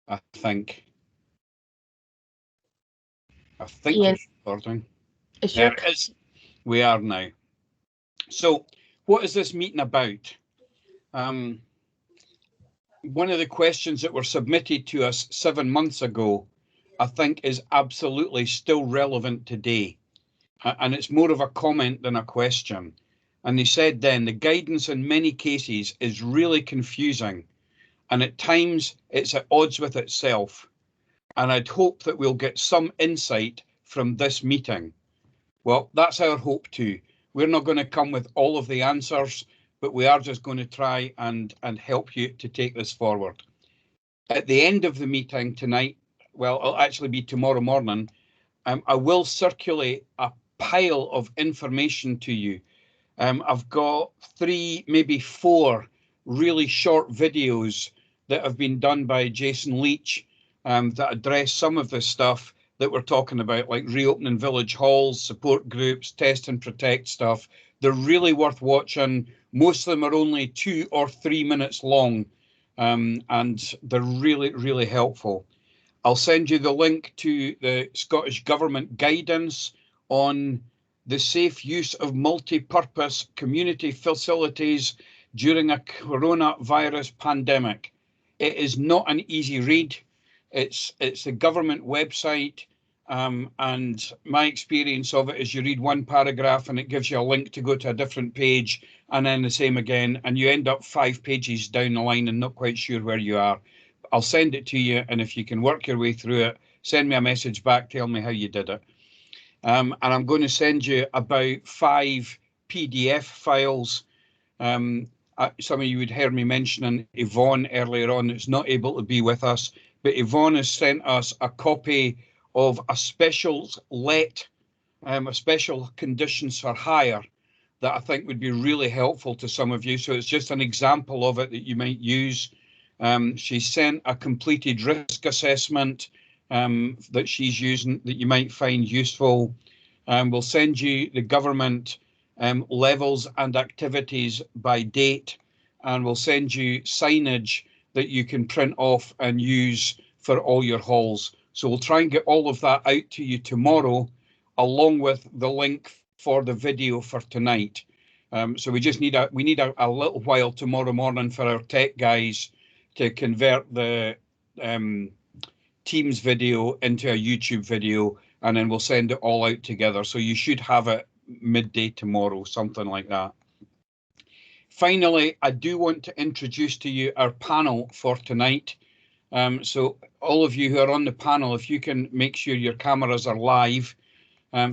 I think Ian, it's recording. is There your it is. We are now. So what is this meeting about? One of the questions that were submitted to us 7 months ago, I think, is absolutely still relevant today. And it's more of a comment than a question. And they said then, the guidance in many cases is really confusing, and at times it's at odds with itself. And I'd hope that we'll get some insight from this meeting. Well, that's our hope too. We're not going to come with all of the answers, but we are just going to try and help you to take this forward. At the end of the meeting tonight, well, it'll actually be tomorrow morning, I will circulate a pile of information to you. I've got 3, maybe 4 really short videos that have been done by Jason Leach that address some of the stuff that we're talking about, like reopening village halls, support groups, test and protect stuff. They're really worth watching. Most of them are only 2 or 3 minutes long, and they're really, really helpful. I'll send you the link to the Scottish Government guidance on the safe use of multi-purpose community facilities during a coronavirus pandemic. It is not an easy read. It's the government website, and my experience of it is you read one paragraph and it gives you a link to go to a different page, and then the same again, and you end up 5 pages down the line and not quite sure where you are. I'll send it to you, and if you can work your way through it, send me a message back, tell me how you did it. And I'm going to send you about 5 PDF files. Some of you would hear me mentioning Yvonne earlier on, that's not able to be with us, but Yvonne has sent us a copy of a special a special conditions for hire that I think would be really helpful to some of you. So it's just an example of it that you might use. She sent a completed risk assessment that she's using that you might find useful. We'll send you the government levels and activities by date, and we'll send you signage that you can print off and use for all your halls. So we'll try and get all of that out to you tomorrow, along with the link for the video for tonight. So we just need a little while tomorrow morning for our tech guys to convert the Teams video into a YouTube video, and then we'll send it all out together. So you should have it midday tomorrow, something like that. Finally, I do want to introduce to you our panel for tonight. So all of you who are on the panel, if you can make sure your cameras are live.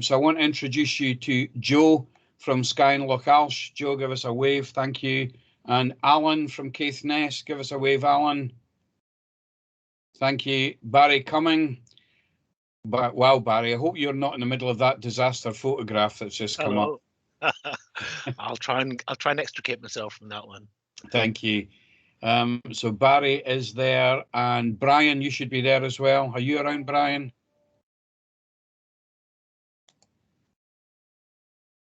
So I want to introduce you to Joe from Skye and Lochalsh. Joe, give us a wave, thank you. And Alan from Caithness, give us a wave, Alan. Thank you. Barry Cumming. But wow, Barry, I hope you're not in the middle of that disaster photograph that's just come up. I'll try and extricate myself from that one. Thank you. So Barry is there, and Brian, you should be there as well. Are you around, Brian?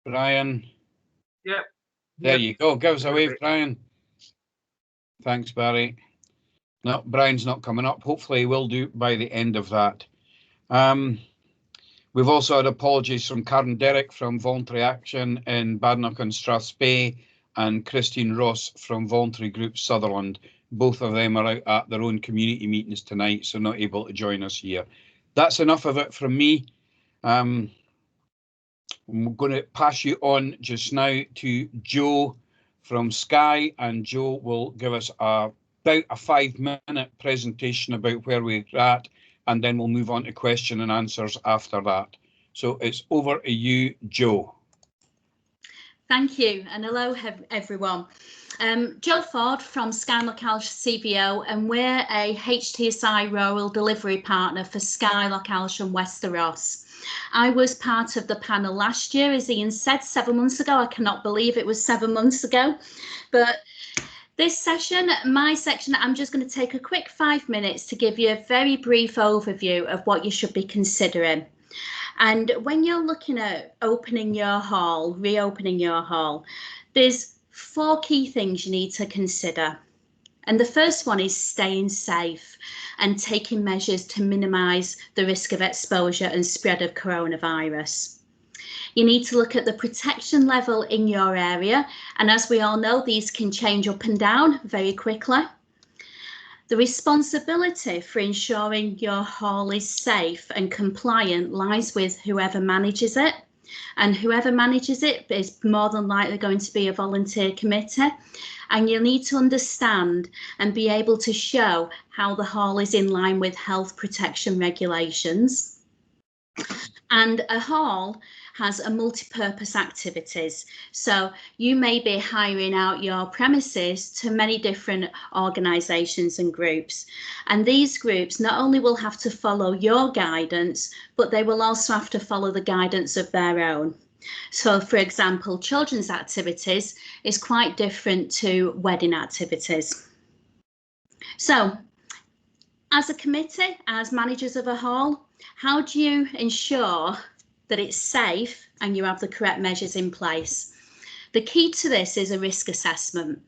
Brian? Yeah. There you go. Give us a wave, Brian. Thanks, Barry. No, Brian's not coming up. Hopefully he will do by the end of that. We've also had apologies from Karen Derrick from Voluntary Action in Badenoch and Strathspey, and Christine Ross from Voluntary Group Sutherland. Both of them are out at their own community meetings tonight, so not able to join us here. That's enough of it from me. I'm going to pass you on just now to Joe from Skye, and Joe will give us about a 5-minute presentation about where we're at, and then we'll move on to question and answers after that. So it's over to you, Joe. Thank you, and hello everyone. Joe Ford from Skye and Lochalsh CVO, and we're a HTSI rural delivery partner for Skye, Lochalsh and Wester Ross. I was part of the panel last year, as Ian said, 7 months ago. I cannot believe it was 7 months ago, but this session, my section, I'm just going to take a quick 5 minutes to give you a very brief overview of what you should be considering. And when you're looking at opening your hall, reopening your hall, there's 4 key things you need to consider. And the first one is staying safe and taking measures to minimise the risk of exposure and spread of coronavirus. You need to look at the protection level in your area, and as we all know, these can change up and down very quickly. The responsibility for ensuring your hall is safe and compliant lies with whoever manages it, and whoever manages it is more than likely going to be a volunteer committee, and you'll need to understand and be able to show how the hall is in line with health protection regulations. And a hall has a multi-purpose activities. So you may be hiring out your premises to many different organisations and groups. And these groups not only will have to follow your guidance, but they will also have to follow the guidance of their own. So, for example, children's activities is quite different to wedding activities. So, as a committee, as managers of a hall, how do you ensure that it's safe and you have the correct measures in place? The key to this is a risk assessment.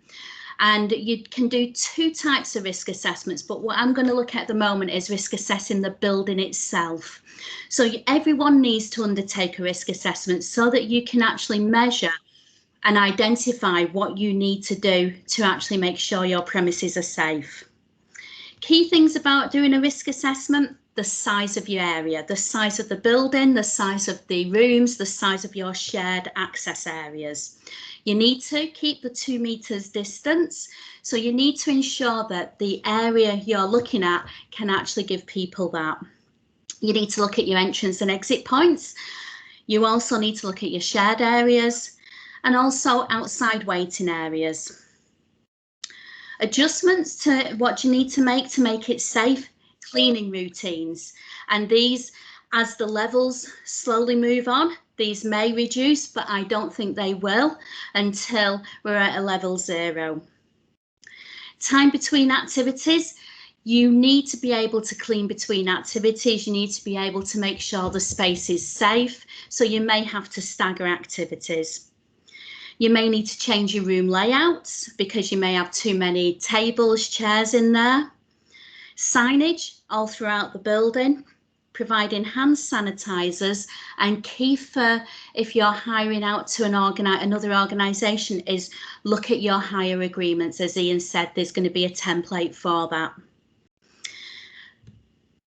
And you can do two types of risk assessments, but what I'm going to look at the moment is risk assessing the building itself. So everyone needs to undertake a risk assessment so that you can actually measure and identify what you need to do to actually make sure your premises are safe. Key things about doing a risk assessment: the size of your area, the size of the building, the size of the rooms, the size of your shared access areas. You need to keep the 2 meters distance. So you need to ensure that the area you're looking at can actually give people that. You need to look at your entrance and exit points. You also need to look at your shared areas and also outside waiting areas. Adjustments to what you need to make it safe: cleaning routines, and these, as the levels slowly move on, these may reduce, but I don't think they will until we're at a level 0. Time between activities: you need to be able to clean between activities. You need to be able to make sure the space is safe, so you may have to stagger activities. You may need to change your room layouts because you may have too many tables, chairs in there. Signage all throughout the building, providing hand sanitizers, and key for if you're hiring out to another organisation is look at your hire agreements. As Ian said, there's going to be a template for that.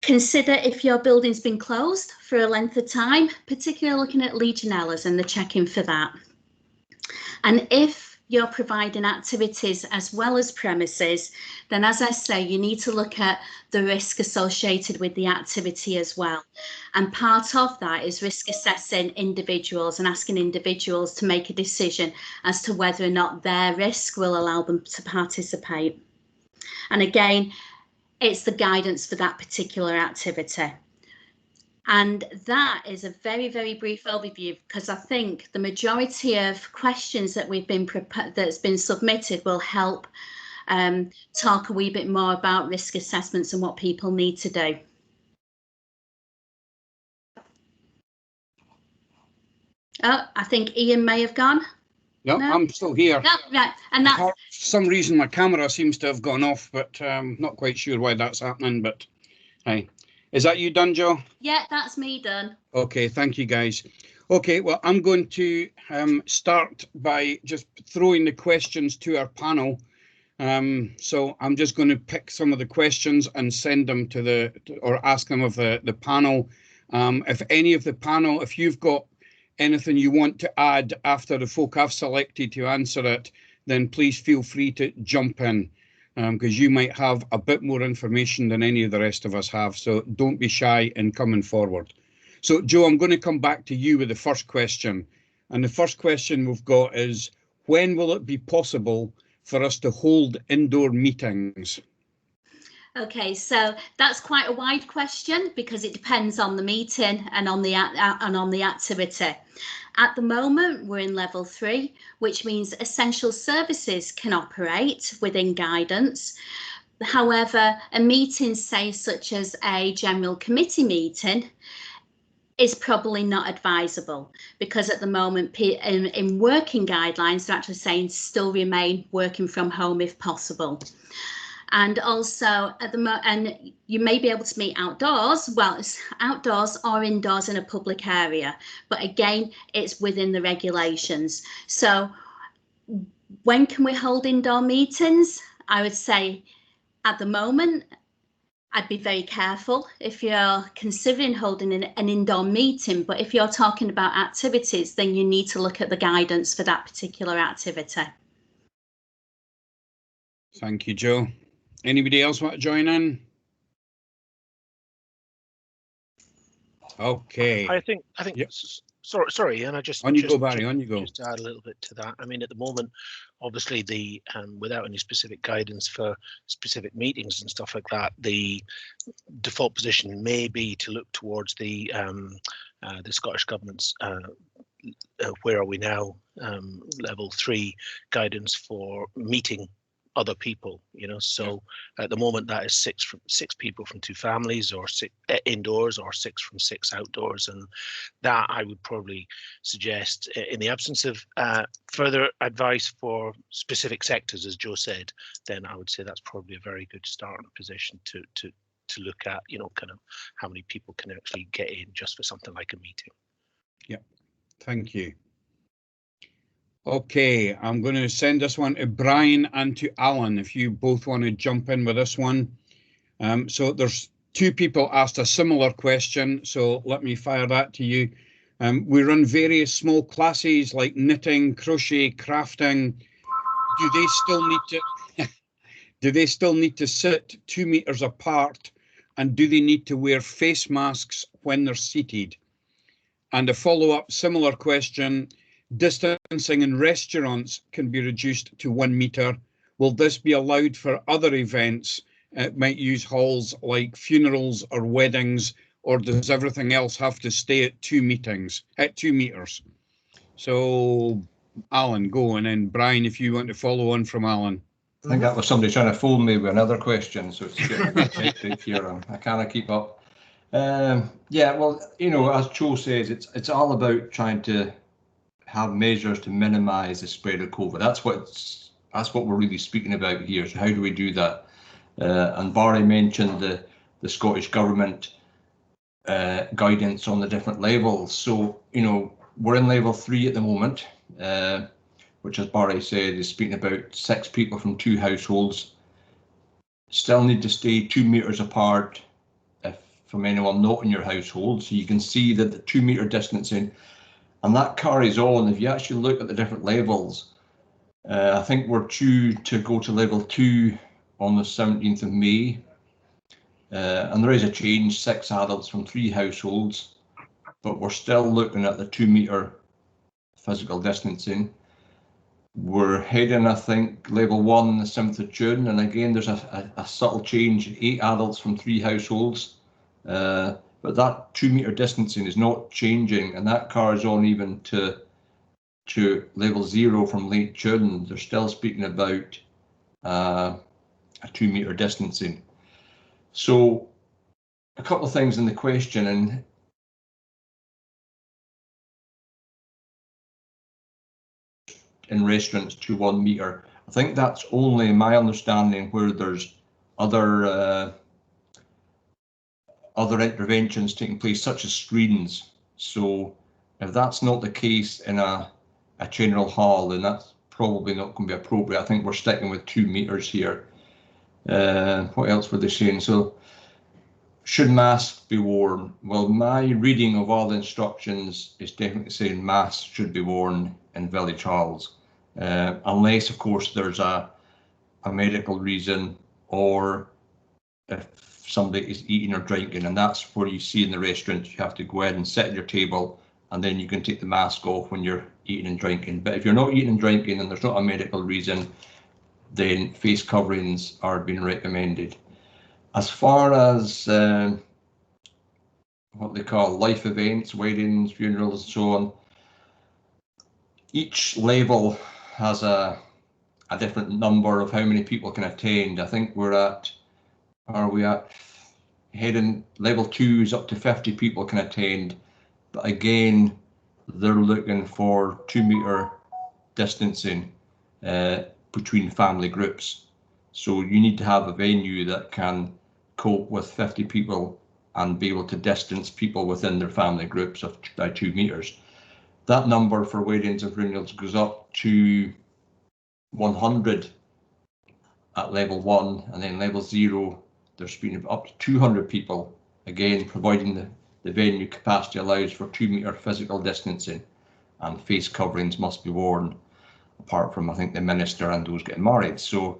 Consider if your building's been closed for a length of time, particularly looking at Legionellas and the check-in for that. And if you're providing activities as well as premises, then as I say, you need to look at the risk associated with the activity as well. And part of that is risk assessing individuals and asking individuals to make a decision as to whether or not their risk will allow them to participate. And again, it's the guidance for that particular activity. And that is a very, very brief overview, because I think the majority of questions that that's been submitted will help talk a wee bit more about risk assessments and what people need to do. Oh, I think Ian may have gone. No, I'm still here. No, right, and that's For some reason my camera seems to have gone off, but not quite sure why that's happening. But hey. Is that you done, Joe? Yeah, that's me done. Okay, thank you, guys. Okay, well, I'm going to start by just throwing the questions to our panel. So I'm just going to pick some of the questions and send them to or ask them of the panel. If any of the panel, if you've got anything you want to add after the folk I've selected to answer it, then please feel free to jump in. Because you might have a bit more information than any of the rest of us have. So don't be shy in coming forward. So, Joe, I'm going to come back to you with the first question. And the first question we've got is, when will it be possible for us to hold indoor meetings? Okay, so that's quite a wide question because it depends on the meeting and on the activity. At the moment, we're in level 3, which means essential services can operate within guidance. However, a meeting, say, such as a general committee meeting, is probably not advisable, because at the moment in working guidelines they're actually saying still remain working from home if possible. And also at the and you may be able to meet outdoors, well, it's outdoors or indoors in a public area, but again, it's within the regulations. So when can we hold indoor meetings? I would say at the moment, I'd be very careful if you're considering holding an indoor meeting, but if you're talking about activities, then you need to look at the guidance for that particular activity. Thank you, Joe. Anybody else want to join in? Okay. I think. Yep. Sorry, and I just on you go, Barry. On you go. Just to add a little bit to that. I mean, at the moment, obviously, the without any specific guidance for specific meetings and stuff like that, the default position may be to look towards the Scottish Government's where are we now level 3 guidance for meeting other people, you know. So at the moment that is six people from 2 families, or 6 indoors, or 6 from 6 outdoors, and that I would probably suggest, in the absence of further advice for specific sectors, as Joe said, then I would say that's probably a very good starting position to look at, you know, kind of how many people can actually get in just for something like a meeting. Yeah, thank you. Okay, I'm going to send this one to Brian and to Alan, if you both want to jump in with this one. So there's 2 people asked a similar question, so let me fire that to you. We run various small classes like knitting, crochet, crafting. Do they still need to do they still need to sit 2 meters apart, and do they need to wear face masks when they're seated? And a follow-up similar question, distancing in restaurants can be reduced to 1 meter. Will this be allowed for other events? It might use halls like funerals or weddings, or does everything else have to stay at 2 meters? So Alan, go, and then Brian, if you want to follow on from Alan. I think that was somebody trying to phone me with another question, so it's getting a bit hectic here. I can't keep up. Yeah, well, you know, as Joe says, it's all about trying to have measures to minimise the spread of COVID. That's what we're really speaking about here. So how do we do that? And Barry mentioned the Scottish Government guidance on the different levels. So, you know, we're in level 3 at the moment, which, as Barry said, is speaking about 6 people from 2 households. Still need to stay 2 meters apart from anyone not in your household. So you can see that the 2 meter distancing, and that carries on. If you actually look at the different levels, I think we're due to go to level 2 on the 17th of May. And there is a change, 6 adults from 3 households, but we're still looking at the 2 meter physical distancing. We're heading, I think, level 1 on the 7th of June, and again there's a subtle change, 8 adults from 3 households, but that 2 meter distancing is not changing, and that carries on even to level 0 from late June. They're still speaking about a 2 meter distancing. So a couple of things in the question, and in restaurants to 1 meter. I think that's only, in my understanding, where there's other interventions taking place, such as screens. So if that's not the case in a general hall, then that's probably not going to be appropriate. I think we're sticking with 2 meters here. What else were they saying? So should masks be worn? Well, my reading of all the instructions is definitely saying masks should be worn in village halls, unless, of course, there's a medical reason, or if somebody is eating or drinking, and that's where you see in the restaurants you have to go ahead and sit at your table, and then you can take the mask off when you're eating and drinking. But if you're not eating and drinking and there's not a medical reason, then face coverings are being recommended. As far as what they call life events, weddings, funerals, and so on, each level has a different number of how many people can attend. I think heading level 2 is up to 50 people can attend, but again, they're looking for 2 metre distancing between family groups. So you need to have a venue that can cope with 50 people and be able to distance people within their family groups by 2 metres. That number for weddings and funerals goes up to 100 at level 1, and then level 0, there's been up to 200 people, again, providing the venue capacity allows for 2 metre physical distancing, and face coverings must be worn, apart from, I think, the minister and those getting married. So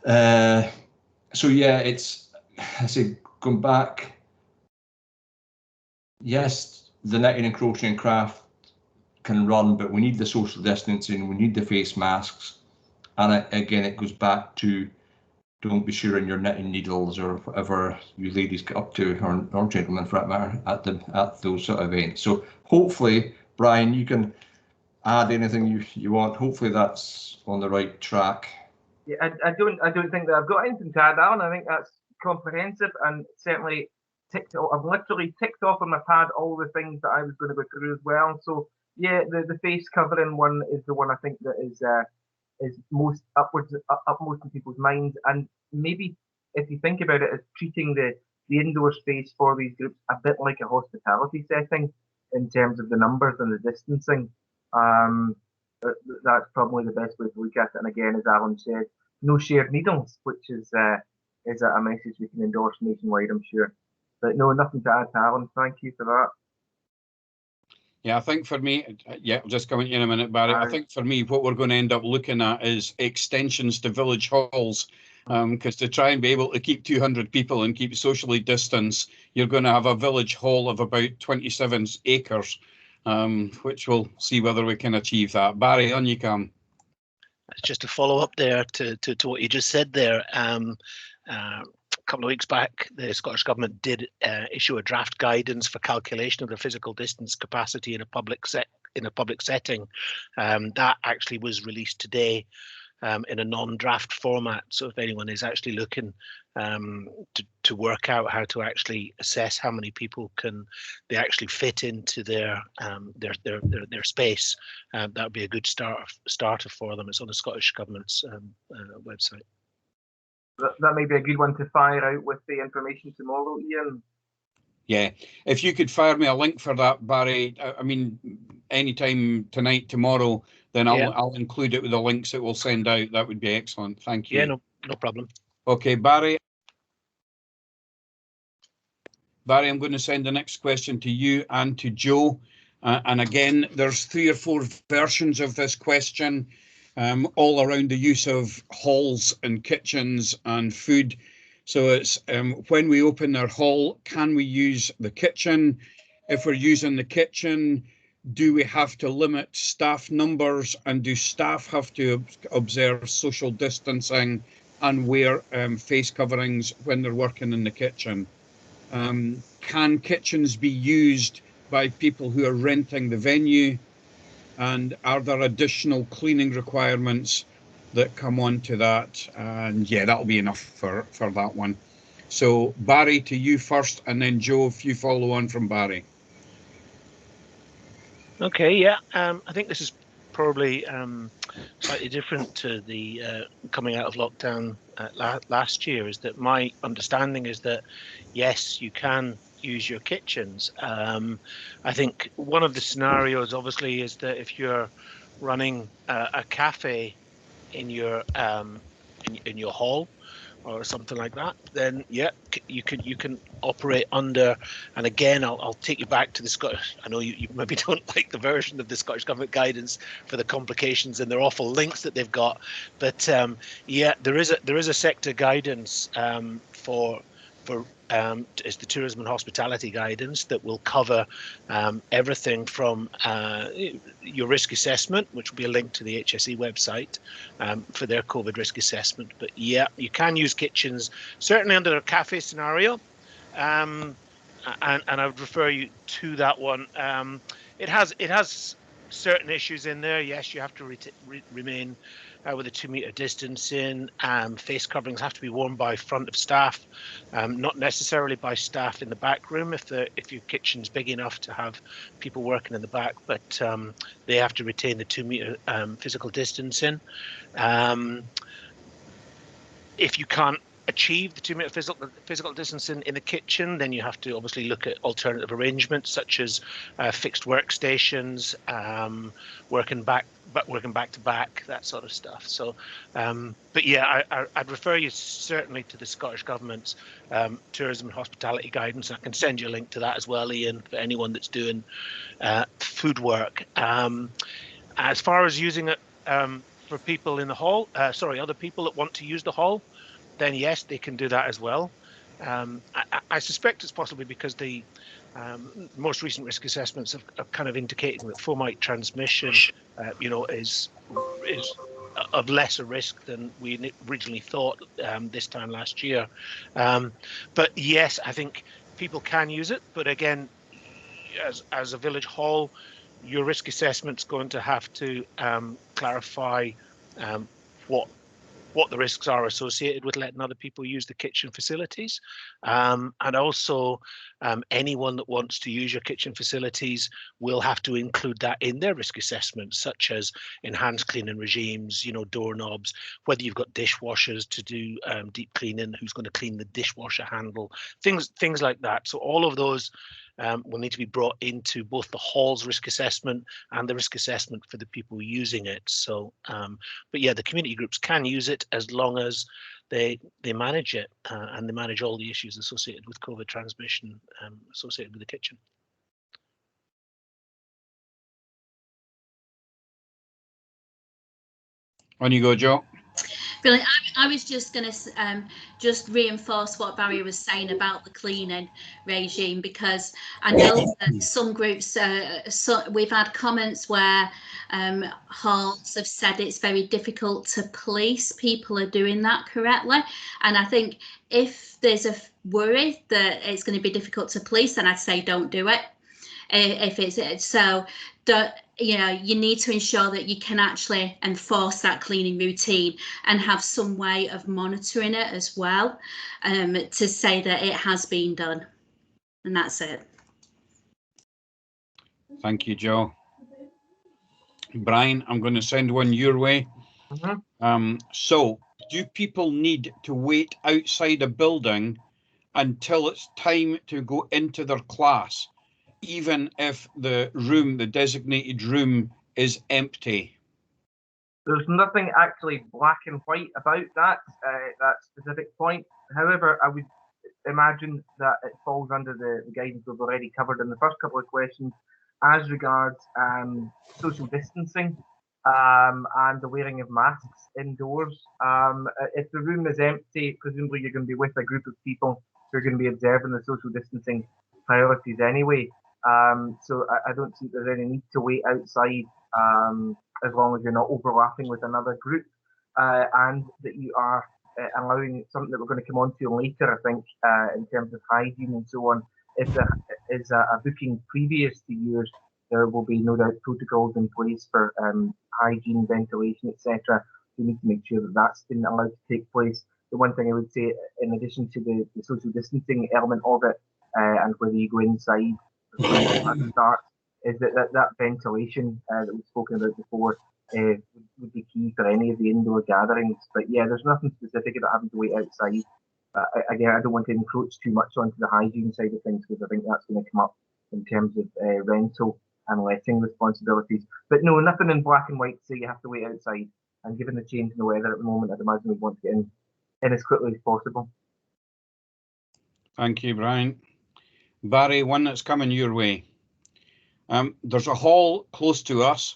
yeah, it's, I say, going back, yes, the netting and crochet and craft can run, but we need the social distancing, we need the face masks, and again, it goes back to don't be sharing your knitting needles or whatever you ladies get up to, or gentlemen for that matter, at those sort of events. So hopefully, Brian, you can add anything you want. Hopefully that's on the right track. Yeah, I don't think that I've got anything to add, Alan. I think that's comprehensive and certainly I've literally ticked off on my pad all the things that I was going to go through as well. So yeah, the face covering one is the one I think that is most upmost in people's minds, and maybe if you think about it as treating the indoor space for these groups a bit like a hospitality setting in terms of the numbers and the distancing. That's probably the best way to look at it. And again, as Alan said, no shared needles, which is a message we can endorse nationwide, I'm sure. But no, nothing to add to Alan. Thank you for that. Yeah, I think for me, yeah, I'll just come in a minute, Barry. I think for me, what we're going to end up looking at is extensions to village halls, because to try and be able to keep 200 people and keep socially distanced, you're going to have a village hall of about 27 acres, which we'll see whether we can achieve that. Barry, on you come. Just to follow up there to what you just said there. A couple of weeks back, the Scottish Government did issue a draft guidance for calculation of the physical distance capacity in a public setting. That actually was released today in a non-draft format. So if anyone is actually looking to work out how to actually assess how many people they actually fit into their space, that would be a good starter for them. It's on the Scottish Government's website. That may be a good one to fire out with the information tomorrow, Ian. Yeah, if you could fire me a link for that, Barry, I mean, anytime tonight, tomorrow, then I'll include it with the links that we'll send out. That would be excellent. Thank you. Yeah, no problem. Okay, Barry. Barry, I'm going to send the next question to you and to Joe. And again, there's 3 or 4 versions of this question, all around the use of halls and kitchens and food. So it's when we open our hall, can we use the kitchen? If we're using the kitchen, do we have to limit staff numbers, and do staff have to observe social distancing and wear face coverings when they're working in the kitchen? Can kitchens be used by people who are renting the venue? And are there additional cleaning requirements that come on to that? And yeah, that'll be enough for that one. So Barry, to you first, and then Joe, if you follow on from Barry. Okay, yeah, I think this is probably slightly different to the coming out of lockdown last year. Is that my understanding is that yes, you can use your kitchens. I think one of the scenarios obviously is that if you're running a cafe in your hall or something like that, then yeah, you can operate under. And again, I'll take you back to the Scottish. I know you maybe don't like the version of the Scottish Government guidance for the complications and their awful links that they've got, but yeah, there is a sector guidance for is the tourism and hospitality guidance that will cover everything from your risk assessment, which will be a link to the HTSI website for their COVID risk assessment. But yeah, you can use kitchens, certainly under a cafe scenario. And I would refer you to that one. It has certain issues in there. Yes, you have to remain with a 2 metre distancing. Face coverings have to be worn by front of staff, not necessarily by staff in the back room if your kitchen's big enough to have people working in the back, but they have to retain the 2 metre physical distancing. If you can't achieve the 2 metre physical distancing in the kitchen, then you have to obviously look at alternative arrangements such as fixed workstations, working back to back, that sort of stuff. So, but yeah, I'd refer you certainly to the Scottish Government's tourism and hospitality guidance. I can send you a link to that as well, Ian, for anyone that's doing food work. As far as using it for people in the hall, other people that want to use the hall, then yes, they can do that as well. I suspect it's possibly because the most recent risk assessments are kind of indicating that fomite transmission, is of lesser risk than we originally thought this time last year. But yes, I think people can use it. But again, as a village hall, your risk assessment's going to have to clarify what the risks are associated with letting other people use the kitchen facilities. And also anyone that wants to use your kitchen facilities will have to include that in their risk assessment, such as enhanced cleaning regimes, doorknobs, whether you've got dishwashers to do deep cleaning, who's going to clean the dishwasher handle, things like that. So all of those will need to be brought into both the hall's risk assessment and the risk assessment for the people using it. So, but yeah, the community groups can use it as long as they manage it and they manage all the issues associated with COVID transmission associated with the kitchen. On you go, Joe. Brilliant. I was just going to just reinforce what Barry was saying about the cleaning regime, because I know that some groups, we've had comments where halls have said it's very difficult to police people are doing that correctly. And I think if there's a worry that it's going to be difficult to police, then I'd say don't do it. If it's so, you need to ensure that you can actually enforce that cleaning routine and have some way of monitoring it as well, to say that it has been done. And that's it. Thank you, Joe. Brian, I'm going to send one your way. So, do people need to wait outside a building until it's time to go into their class, even if the designated room is empty? There's nothing actually black and white about that specific point. However, I would imagine that it falls under the guidance we've already covered in the first couple of questions as regards social distancing and the wearing of masks indoors. If the room is empty, presumably you're going to be with a group of people who are going to be observing the social distancing priorities anyway. So I don't think there's any need to wait outside as long as you're not overlapping with another group, and that you are allowing something that we're going to come on to later, I think, in terms of hygiene and so on. If there is a booking previous to yours, there will be no doubt protocols in place for hygiene, ventilation, etc. You need to make sure that that's been allowed to take place. The one thing I would say, in addition to the social distancing element of it, and whether you go inside at the start, is that ventilation that we've spoken about before would be key for any of the indoor gatherings. But yeah, there's nothing specific about having to wait outside. Again, I don't want to encroach too much onto the hygiene side of things, because I think that's going to come up in terms of rental and letting responsibilities. But no, nothing in black and white to say you have to wait outside. And given the change in the weather at the moment, I'd imagine we'd want to get in as quickly as possible. Thank you, Brian. Barry, one that's coming your way. There's a hall close to us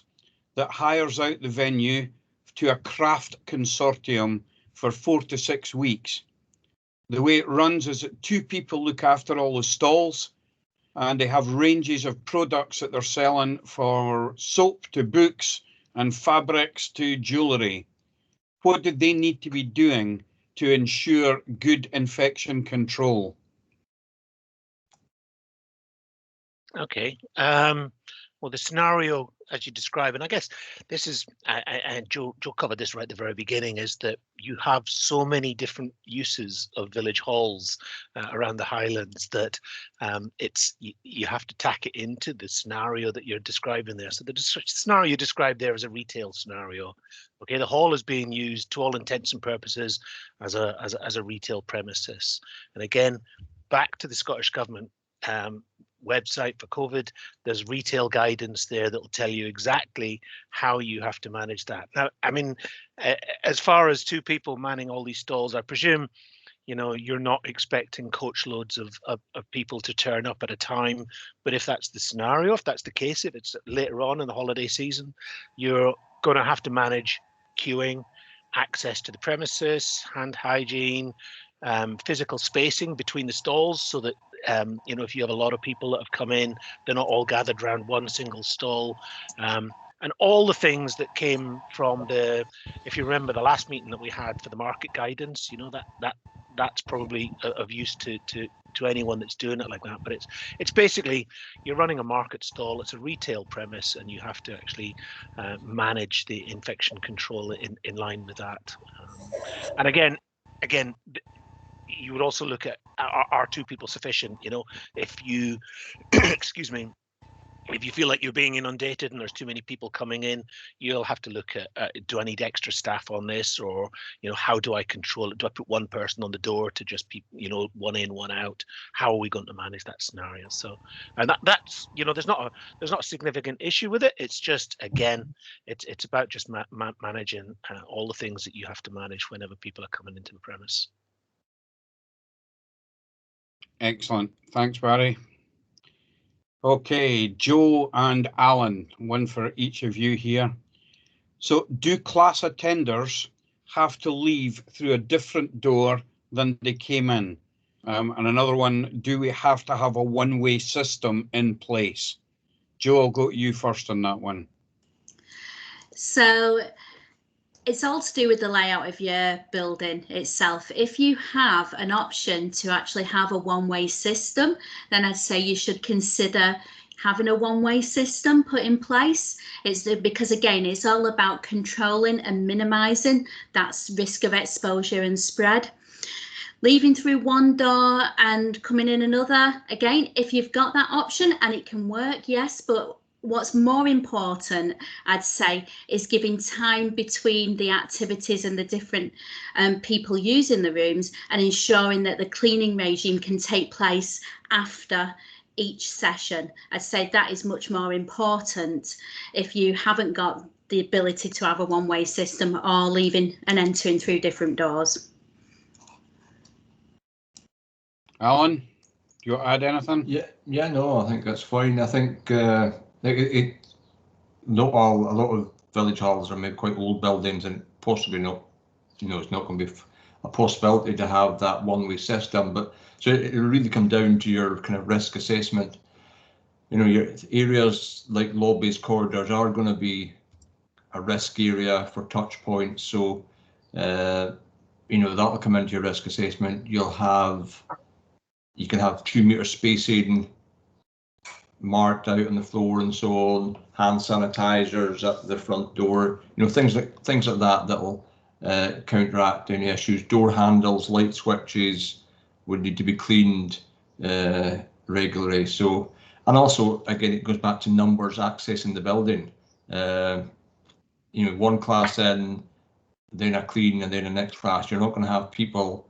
that hires out the venue to a craft consortium for 4 to 6 weeks. The way it runs is that 2 people look after all the stalls, and they have ranges of products that they're selling, for soap to books and fabrics to jewellery. What do they need to be doing to ensure good infection control? Okay. Well, the scenario as you describe, and I guess this is, and Joe covered this right at the very beginning, is that you have so many different uses of village halls around the Highlands that you have to tack it into the scenario that you're describing there. So the scenario you described there is a retail scenario. Okay, the hall is being used to all intents and purposes as a retail premises. And again, back to the Scottish Government website for COVID, there's retail guidance there that will tell you exactly how you have to manage that. Now, I mean, as far as 2 people manning all these stalls, I presume, you know, you're not expecting coach loads of people to turn up at a time. But if that's the scenario, if that's the case, if it's later on in the holiday season, you're going to have to manage queuing, access to the premises, hand hygiene, physical spacing between the stalls, so that you know, if you have a lot of people that have come in, they're not all gathered around one single stall, and all the things that came from the, if you remember the last meeting that we had for the market guidance, you know, that's probably of use to anyone that's doing it like that. But it's basically, you're running a market stall, it's a retail premise, and you have to actually manage the infection control in line with that. And again, you would also look at, are 2 people sufficient? You know, if you excuse me, if you feel like you're being inundated and there's too many people coming in, you'll have to look at, do I need extra staff on this? Or, you know, how do I control it? Do I put one person on the door to just be, you know, one in, one out? How are we going to manage that scenario? So, and that's, you know, there's not a significant issue with it. It's just, again, it's about just managing all the things that you have to manage whenever people are coming into the premise. Excellent. Thanks, Barry. Okay, Joe and Alan, one for each of you here. So do class attenders have to leave through a different door than they came in? And another one, do we have to have a one-way system in place? Joe, I'll go to you first on that one. So it's all to do with the layout of your building itself. If you have an option to actually have a one-way system, then I'd say you should consider having a one-way system put in place. It's because, again, it's all about controlling and minimizing that risk of exposure and spread. Leaving through one door and coming in another, again, if you've got that option and it can work, yes, but what's more important, I'd say, is giving time between the activities and the different people using the rooms, and ensuring that the cleaning regime can take place after each session. I'd say that is much more important if you haven't got the ability to have a one-way system or leaving and entering through different doors. Alan, do you want to add anything? Yeah, no, I think that's fine. I think a lot of village halls are maybe quite old buildings, and possibly not, you know, it's not going to be a possibility to have that one-way system. But so it will really come down to your kind of risk assessment. You know, your areas like lobbies, corridors are going to be a risk area for touch points. So, you know, that'll come into your risk assessment. You can have 2 meter spacing marked out on the floor and so on, hand sanitizers at the front door, you know, things like that that'll counteract any issues. Door handles, light switches would need to be cleaned regularly. So, and also, again, it goes back to numbers accessing the building. You know, one class in, then a clean, and then a next class. You're not going to have people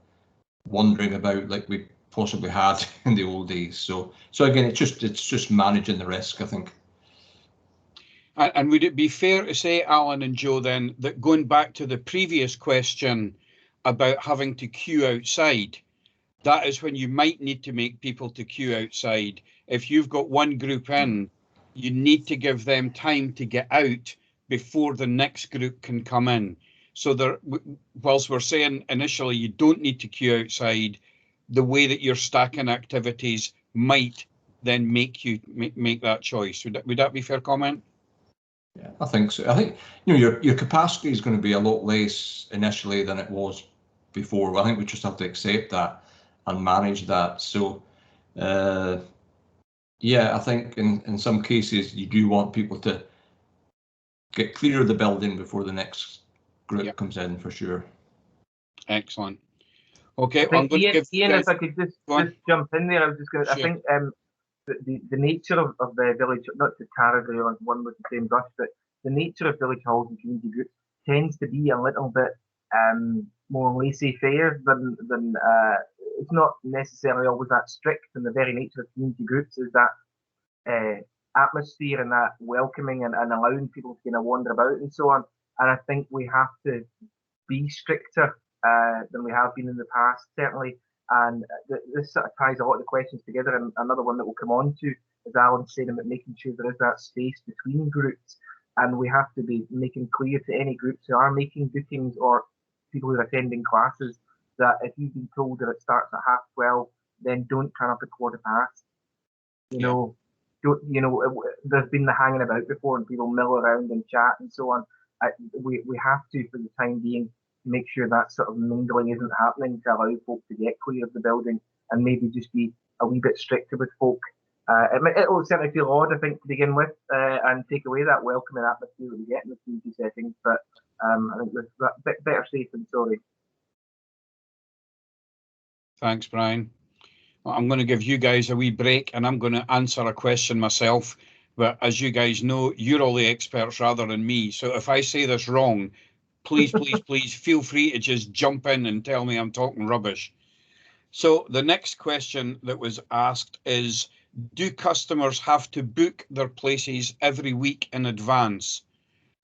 wandering about like we possibly had in the old days. So again, it's just managing the risk, I think. And would it be fair to say, Alan and Joe, then, that going back to the previous question about having to queue outside, that is when you might need to make people to queue outside. If you've got one group in, you need to give them time to get out before the next group can come in. So there, whilst we're saying initially you don't need to queue outside, the way that you're stacking activities might then make you make that choice. Would that be a fair comment? Yeah, I think so. I think, you know, your capacity is going to be a lot less initially than it was before. I think we just have to accept that and manage that. So, yeah, I think in some cases you do want people to get clear of the building before the next group Yep. comes in, for sure. Excellent. Okay, I think, I'm going to give Ian, you if guys, I could just go on. jump in there, I was just going to, Sure. I think the nature of the village, not to carry on one with the same brush, but the nature of village halls and community groups tends to be a little bit more laissez-faire than it's not necessarily always that strict, and the very nature of community groups is that atmosphere and that welcoming and allowing people to kind of wander about and so on. And I think we have to be stricter than we have been in the past, certainly. And this sort of ties a lot of the questions together. And another one that we'll come on to, as Alan's saying, about making sure there is that space between groups. And we have to be making clear to any groups who are making bookings or people who are attending classes that if you've been told that it starts at 12:30, then don't turn up at 15:15. You know, there's been the hanging about before and people mill around and chat and so on. We have to, for the time being, make sure that sort of mingling isn't happening to allow folk to get clear of the building and maybe just be a wee bit stricter with folk. It will certainly feel odd, I think, to begin with, and take away that welcoming atmosphere that we get in the community settings. But I think there's that better safe than sorry. Thanks, Brian. Well, I'm going to give you guys a wee break and I'm going to answer a question myself. But as you guys know, you're all the experts rather than me. So if I say this wrong, please, please, please feel free to just jump in and tell me I'm talking rubbish. So the next question that was asked is, do customers have to book their places every week in advance?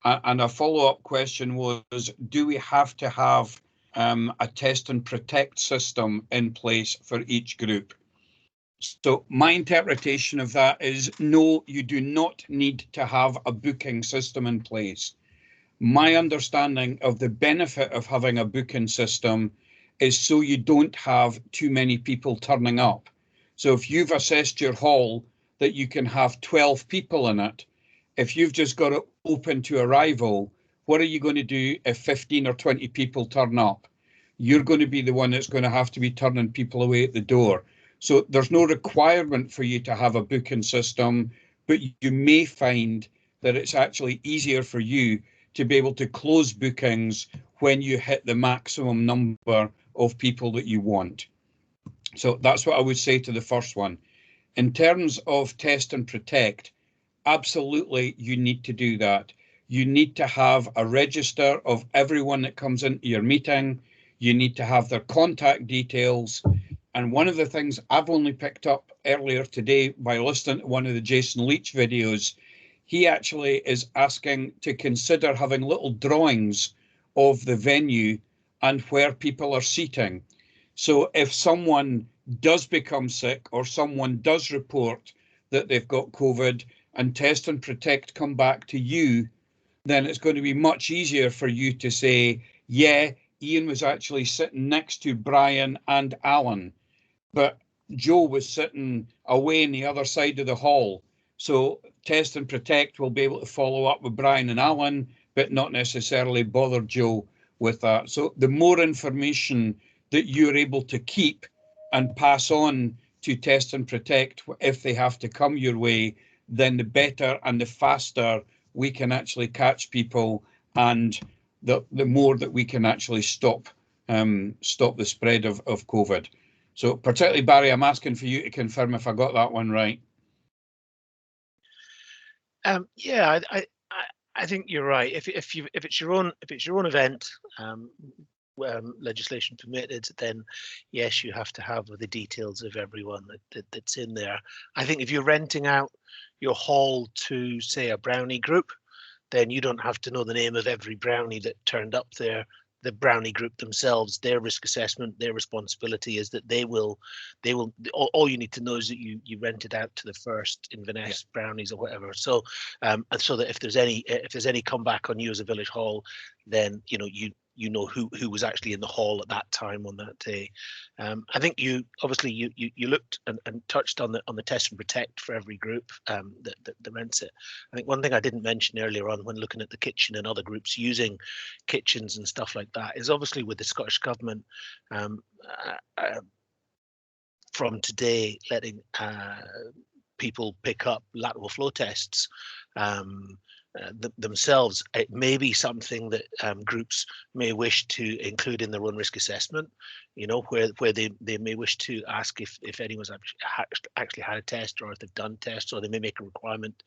And a follow-up question was, do we have to have a test and protect system in place for each group? So my interpretation of that is no, you do not need to have a booking system in place. My understanding of the benefit of having a booking system is so you don't have too many people turning up. So if you've assessed your hall that you can have 12 people in it, if you've just got it open to arrival, what are you going to do if 15 or 20 people turn up? You're going to be the one that's going to have to be turning people away at the door. So there's no requirement for you to have a booking system, but you may find that it's actually easier for you to be able to close bookings when you hit the maximum number of people that you want. So that's what I would say to the first one. In terms of test and protect, absolutely you need to do that. You need to have a register of everyone that comes into your meeting. You need to have their contact details. And one of the things I've only picked up earlier today by listening to one of the Jason Leach videos, he actually is asking to consider having little drawings of the venue and where people are seating. So if someone does become sick or someone does report that they've got COVID and test and protect come back to you, then it's going to be much easier for you to say, yeah, Ian was actually sitting next to Brian and Alan, but Joe was sitting away in the other side of the hall. So test and protect will be able to follow up with Brian and Alan, but not necessarily bother Joe with that. So the more information that you're able to keep and pass on to test and protect if they have to come your way, then the better and the faster we can actually catch people, and the more that we can actually stop the spread of COVID. So particularly, Barry, I'm asking for you to confirm if I got that one right. Yeah, I think you're right. If it's your own event, legislation permitted, then yes, you have to have the details of everyone that's in there. I think if you're renting out your hall to, say, a brownie group, then you don't have to know the name of every brownie that turned up there. The brownie group themselves, their risk assessment, their responsibility is that they will. All you need to know is that you rent it out to the first Inverness brownies or whatever. So, and so that if there's any comeback on you as a village hall, then you know who was actually in the hall at that time on that day. I think you looked and touched on the test and protect for every group that rents it. I think one thing I didn't mention earlier on when looking at the kitchen and other groups using kitchens and stuff like that is obviously with the Scottish Government from today letting people pick up lateral flow tests themselves, it may be something that groups may wish to include in their own risk assessment, you know, where they may wish to ask if anyone's actually had a test, or if they've done tests, or they may make a requirement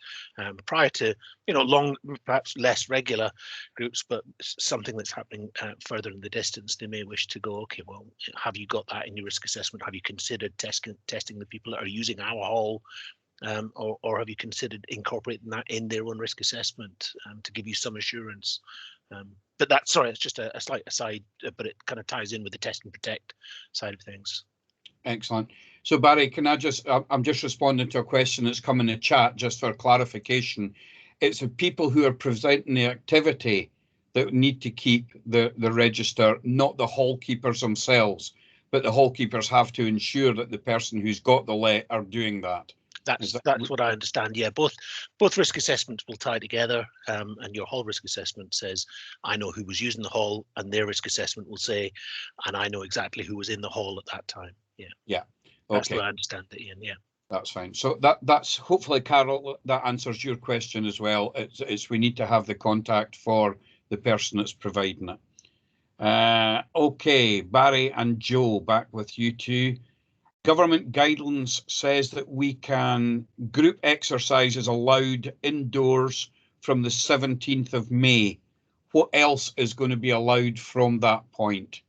prior to, you know, long, perhaps less regular groups, but something that's happening further in the distance. They may wish to go, okay, well, have you got that in your risk assessment? Have you considered testing the people that are using our hall? Or have you considered incorporating that in their own risk assessment to give you some assurance? But that's, sorry, it's just a slight aside, but it kind of ties in with the test and protect side of things. Excellent. So Barry, can I just, I'm just responding to a question that's come in the chat just for clarification. It's the people who are presenting the activity that need to keep the register, not the hall keepers themselves, but the hall keepers have to ensure that the person who's got the let are doing that. That's what I understand. Yeah, both risk assessments will tie together, and your hall risk assessment says, I know who was using the hall, and their risk assessment will say, and I know exactly who was in the hall at that time. Yeah. Yeah. That's Okay. what I understand it, Ian. Yeah. That's fine. So that's hopefully, Carol, that answers your question as well. It's we need to have the contact for the person that's providing it. Okay, Barry and Joe, back with you two. Government guidance says that we can group exercises allowed indoors from the 17th of May. What else is going to be allowed from that point?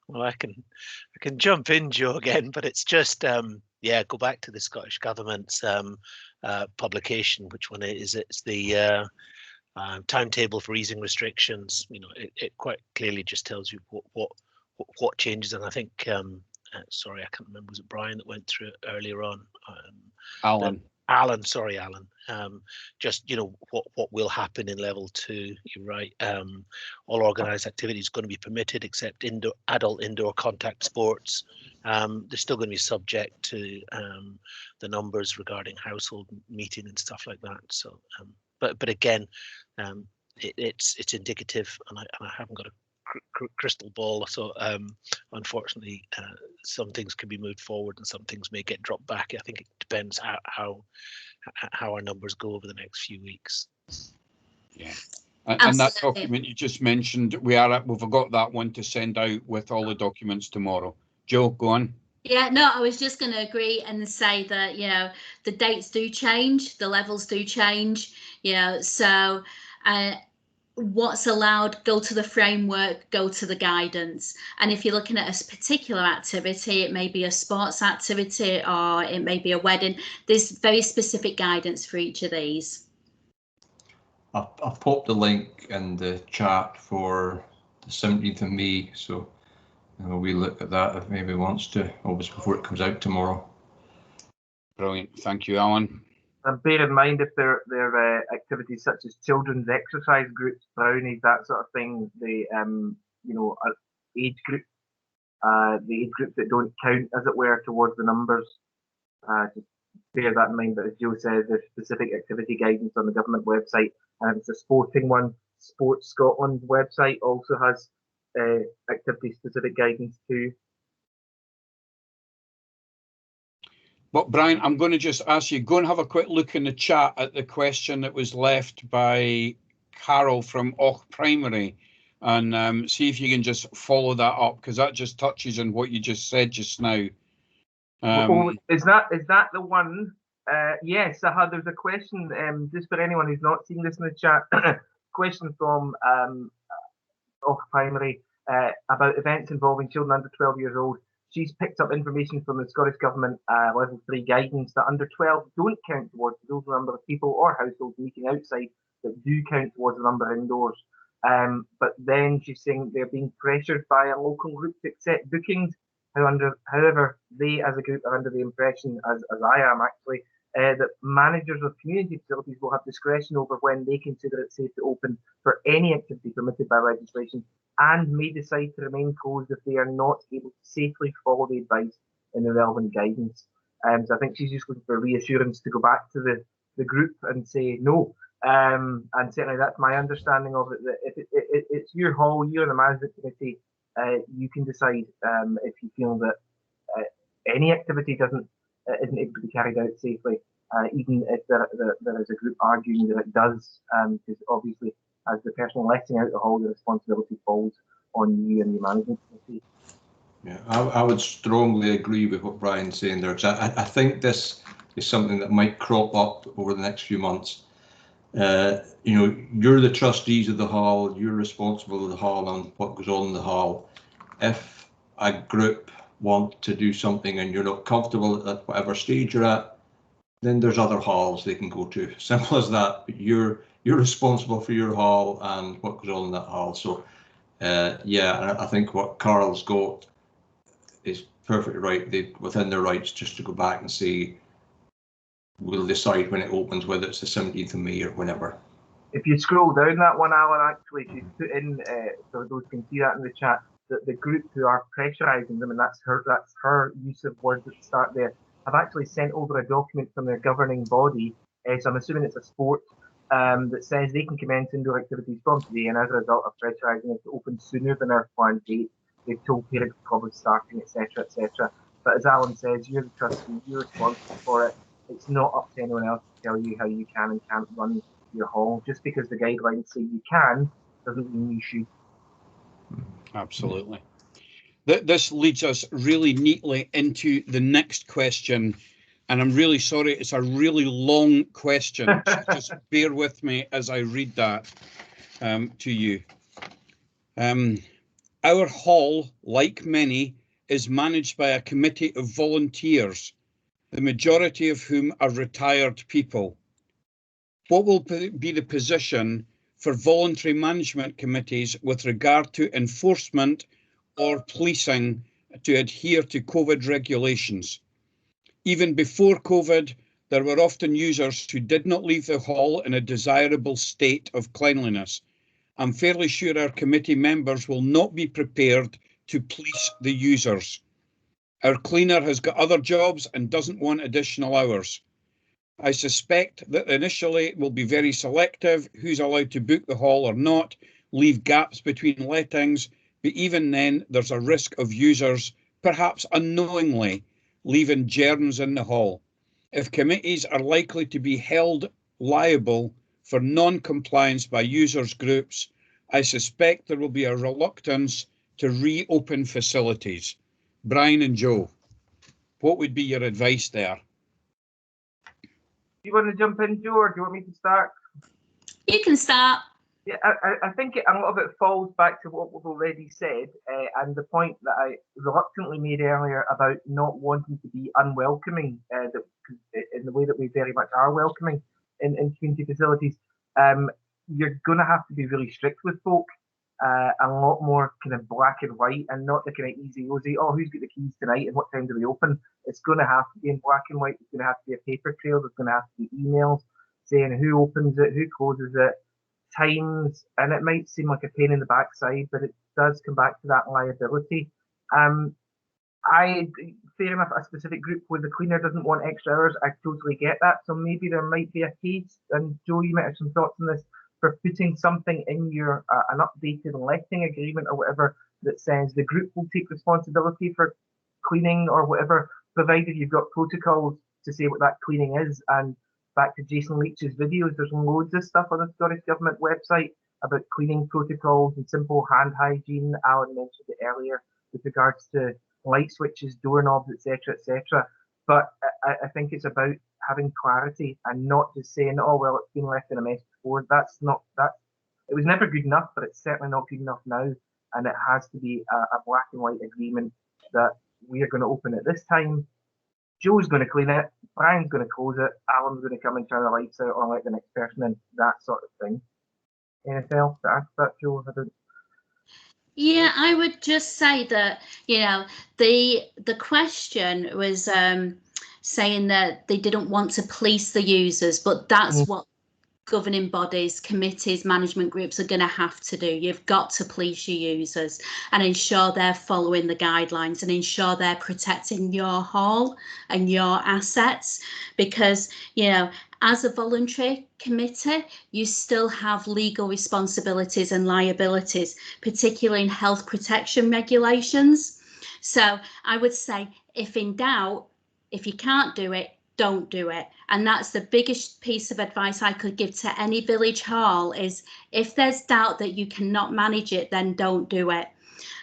Well, I can jump in, Joe, again, but it's just yeah, go back to the Scottish Government's publication. Which one is it? It's the timetable for easing restrictions. You know, it quite clearly just tells you what changes. And I think sorry, I can't remember, was it Brian that went through it earlier on? Alan, sorry, Alan. Just, you know, what will happen in level 2. You're right. All organised activity is going to be permitted except adult indoor contact sports. They're still going to be subject to the numbers regarding household meeting and stuff like that. So, but again, it's indicative, and I haven't got a crystal ball, so unfortunately some things can be moved forward and some things may get dropped back. I think it depends how our numbers go over the next few weeks. Yeah, and that document you just mentioned, we've got that one to send out with all the documents tomorrow. Joe, go on. Yeah, no, I was just going to agree and say that, you know, the dates do change, the levels do change, you know, so what's allowed, go to the framework, go to the guidance. And if you're looking at a particular activity, it may be a sports activity or it may be a wedding. There's very specific guidance for each of these. I've popped the link in the chat for the 17th of May, so we look at that if maybe wants to, obviously before it comes out tomorrow. Brilliant, thank you, Alan. And bear in mind, if they're activities such as children's exercise groups, brownies, that sort of thing, the you know, age group, the age groups that don't count, as it were, towards the numbers. Just bear that in mind. But as Joe says, there's specific activity guidance on the government website, and it's a sporting one. Sports Scotland website also has activity-specific guidance too. But Brian, I'm going to just ask you, go and have a quick look in the chat at the question that was left by Carol from Och Primary, and see if you can just follow that up, because that just touches on what you just said just now. Is that the one? Yes, there's a question, just for anyone who's not seen this in the chat, question from Och Primary about events involving children under 12 years old. She's picked up information from the Scottish Government level 3 guidance that under 12 don't count towards the total number of people or households meeting outside, that do count towards the number indoors. But then she's saying they're being pressured by a local group to accept bookings. However, they as a group are under the impression, as I am actually, that managers of community facilities will have discretion over when they consider it safe to open for any activity permitted by legislation, and may decide to remain closed if they are not able to safely follow the advice in the relevant guidance. So I think she's just looking for reassurance to go back to the group and say no. And certainly that's my understanding of it, that if it's your hall, you're the management committee, you can decide if you feel that any activity doesn't isn't able to be carried out safely, even if there is a group arguing that it does, because obviously as the person letting out the hall, the responsibility falls on you and your management committee. Yeah, I would strongly agree with what Brian's saying there, because I think this is something that might crop up over the next few months. You know, you're the trustees of the hall, you're responsible for the hall and what goes on in the hall. If a group want to do something and you're not comfortable at whatever stage you're at, then there's other halls they can go to. Simple as that. But you're responsible for your hall and what goes on in that hall. So yeah, I think what Carl's got is perfectly right. They're within their rights just to go back and say, we'll decide when it opens, whether it's the 17th of May or whenever. If you scroll down that one, Alan, actually, if you put in, so those can see that in the chat, that the group who are pressurising them, and that's her use of words at the start there, have actually sent over a document from their governing body, so I'm assuming it's a sport, that says they can commence indoor activities from today, and as a result of pressurising it to open sooner than our planned date, they've told parent clubs starting, etc., etc. But as Alan says, you're the trustee, you're responsible for it. It's not up to anyone else to tell you how you can and can't run your hall. Just because the guidelines say you can doesn't mean you should. Absolutely. This leads us really neatly into the next question, and I'm really sorry, it's a really long question. So just bear with me as I read that to you. Our hall, like many, is managed by a committee of volunteers, the majority of whom are retired people. What will be the position for voluntary management committees with regard to enforcement or policing to adhere to COVID regulations? Even before COVID, there were often users who did not leave the hall in a desirable state of cleanliness. I'm fairly sure our committee members will not be prepared to police the users. Our cleaner has got other jobs and doesn't want additional hours. I suspect that initially it will be very selective who's allowed to book the hall or not, leave gaps between lettings, but even then there's a risk of users, perhaps unknowingly, leaving germs in the hall. If committees are likely to be held liable for non-compliance by users groups, I suspect there will be a reluctance to reopen facilities. Brian and Joe, what would be your advice there? Do you want to jump in, Joe, or do you want me to start? You can start. Yeah, I think a lot of it falls back to what we've already said, and the point that I reluctantly made earlier about not wanting to be unwelcoming, in the way that we very much are welcoming in community facilities. You're going to have to be really strict with folk, a lot more kind of black and white, and not the kind of easy, oh, who's got the keys tonight and what time do we open? It's going to have to be in black and white. It's going to have to be a paper trail. There's going to have to be emails saying who opens it, who closes it, times, and it might seem like a pain in the backside, but it does come back to that liability. Fair enough, a specific group where the cleaner doesn't want extra hours, I totally get that. So maybe there might be a case, and Joe, you might have some thoughts on this, for putting something in your an updated letting agreement or whatever that says the group will take responsibility for cleaning or whatever, provided you've got protocols to say what that cleaning is. And back to Jason Leach's videos, there's loads of stuff on the Scottish Government website about cleaning protocols and simple hand hygiene. Alan mentioned it earlier with regards to light switches, doorknobs, etc., etc. But I think it's about having clarity and not just saying, oh, well, it's been left in a mess before. That's not that. It was never good enough, but it's certainly not good enough now. And it has to be a black and white agreement that we are going to open at this time. Joe's going to clean it. Brian's going to close it. Alan's going to come and turn the lights out or let the next person in. That sort of thing. Anything else to ask that, Joe? Yeah, I would just say that, you know, the question was saying that they didn't want to police the users, but that's what governing bodies, committees, management groups are going to have to do. You've got to police your users and ensure they're following the guidelines and ensure they're protecting your hall and your assets, because, you know, as a voluntary committee, you still have legal responsibilities and liabilities, particularly in health protection regulations. So I would say, if in doubt, If you can't do it, don't do it. And that's the biggest piece of advice I could give to any village hall is if there's doubt that you cannot manage it, then don't do it.